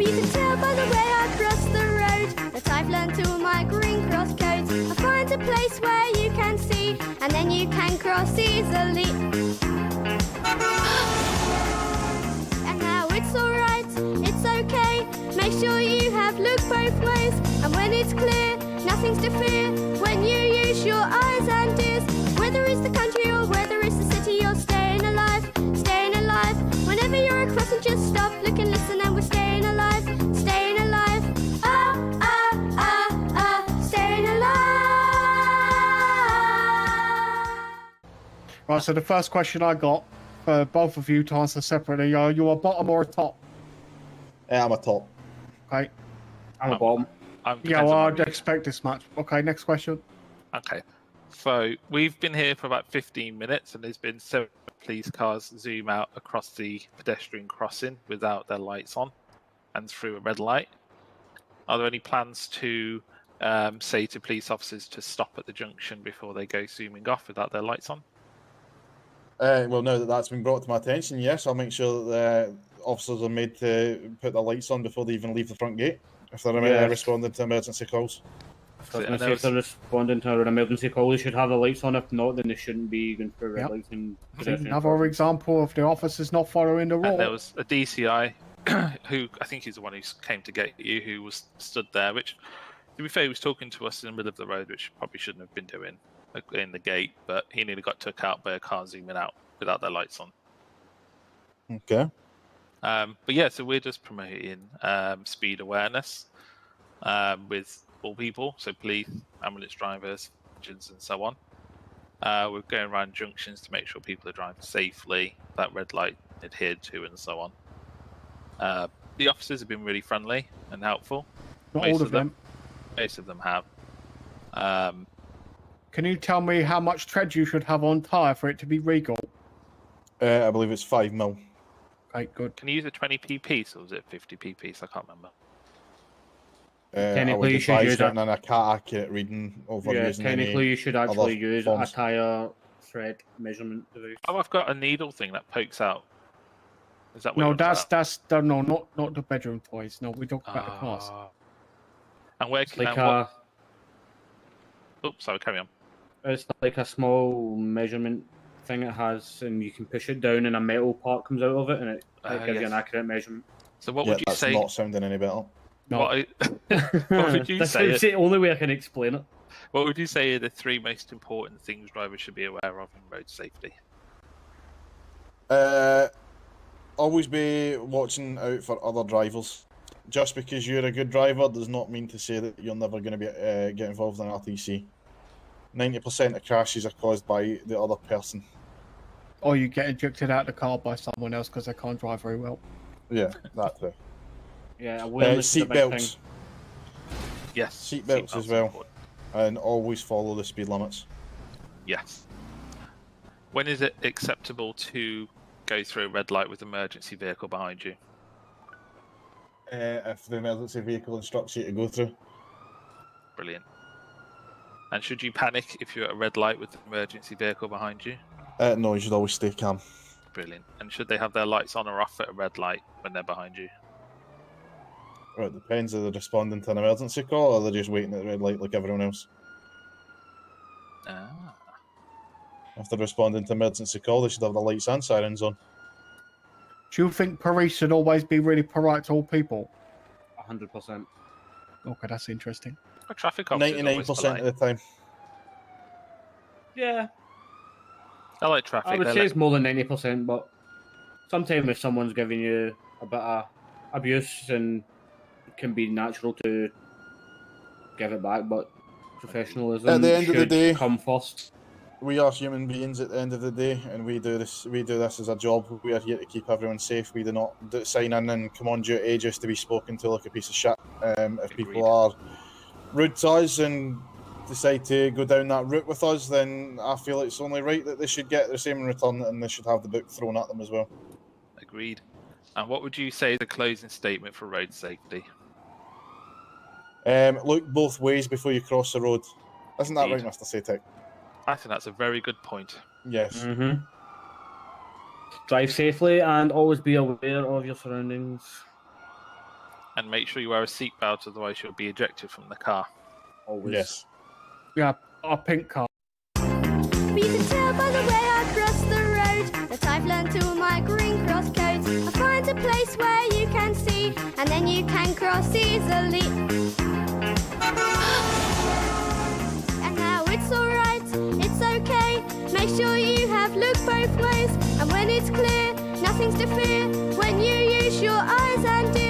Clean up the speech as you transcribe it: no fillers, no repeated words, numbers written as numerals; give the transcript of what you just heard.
But you can tell by the way I cross the road that I've learned all my green cross codes. I find a place where you can see, and then you can cross easily. And now it's alright, it's okay. Make sure you have looked both ways, and when it's clear, nothing's to fear when you use your eyes and ears. Whether it's the country or whether it's the city, you're staying alive, staying alive. Whenever you're across and just stop, look and listen, and we're staying alive, staying alive. Staying alive. Right, so the first question I got for both of you to answer separately, are you a bottom or a top? Yeah, I'm a top. Okay. I'm a bottom. Yeah, well, I'd expect this much. Okay, next question. Okay. So we've been here for about 15 minutes, and there's been 7 police cars zoom out across the pedestrian crossing without their lights on and through a red light. Are there any plans to say to police officers to stop at the junction before they go zooming off without their lights on? Well, now that that's been brought to my attention, yes, I'll make sure that the officers are made to put their lights on before they even leave the front gate, if they're responding to emergency calls. So I was going to say, if they're responding to an emergency call, they should have the lights on. If not, then they shouldn't be going through red lights. And Another example of the officers not following the rule. And there was a DCI who, I think he's the one who came to get you, who was stood there, which, to be fair, he was talking to us in the middle of the road, which probably shouldn't have been doing in the gate, but he nearly got took out by a car zooming out without their lights on. Okay. But yeah, so we're just promoting speed awareness with all people, so police, ambulance drivers, engines, and so on. We're going around junctions to make sure people are driving safely, that red light adhered to, and so on. The officers have been really friendly and helpful. Not all of them. Most of them have. Can you tell me how much tread you should have on tyre for it to be legal? I believe it's 5 mil. Okay, good. Can you use a 20p piece, or was it 50p piece? I can't remember. I would advise getting an accurate reading over using technically you should actually use forms. a tyre thread measurement device. Oh, I've got a needle thing that pokes out. Is that what No, you're that's about? no, not the bedroom toys. No, we talk about the cars. And where It's can like Oops, sorry, carry on. It's like a small measurement thing it has, and you can push it down, and a metal part comes out of it, and it gives you an accurate measurement. So what would you say? That's not sounding any better. No. What would you say? That's the only way I can explain it. What would you say are the 3 most important things drivers should be aware of in road safety? Always be watching out for other drivers. Just because you're a good driver does not mean to say that you're never going to be get involved in RTC. 90% of crashes are caused by the other person. Or you get ejected out of the car by someone else because they can't drive very well. Yeah, that too. Yeah, awareness is a big seatbelts. thing. Yes. Seatbelts as well. Important. And always follow the speed limits. Yes. When is it acceptable to go through a red light with an emergency vehicle behind you? If the emergency vehicle instructs you to go through. Brilliant. And should you panic if you're at a red light with an emergency vehicle behind you? No, you should always stay calm. Brilliant. And should they have their lights on or off at a red light when they're behind you? Well, it depends if they're responding to an emergency call or they're just waiting at the red light like everyone else. Ah. If they're responding to emergency call, they should have the lights and sirens on. Do you think police should always be really polite to all people? 100%. Okay, that's interesting. A traffic officer 99% of the time. Yeah, I like traffic. I would say it's more than 90%, but sometimes if someone's giving you a bit of abuse, and it can be natural to give it back, but professionalism At the end of the should day, come first. We are human beings at the end of the day, and we do this as a job. We are here to keep everyone safe. We do not sign in and come on duty just to be spoken to like a piece of shit. If people are rude to us and decide to go down that route with us, then I feel it's only right that they should get the same in return, and they should have the book thrown at them as well. Agreed. And what would you say is the closing statement for road safety? Look both ways before you cross the road. Isn't that Indeed. right, Mr. Satek? I think that's a very good point. Yes. Drive safely and always be aware of your surroundings. and make sure you wear a seatbelt, otherwise you'll be ejected from the car. Always. Yes. Yeah, our pink car. But you can tell by the way I cross the road that I've learned all my green cross codes. I find a place where you can see, and then you can cross easily. And now it's alright, it's okay. Make sure you have looked both ways, and when it's clear, nothing's to fear when you use your eyes and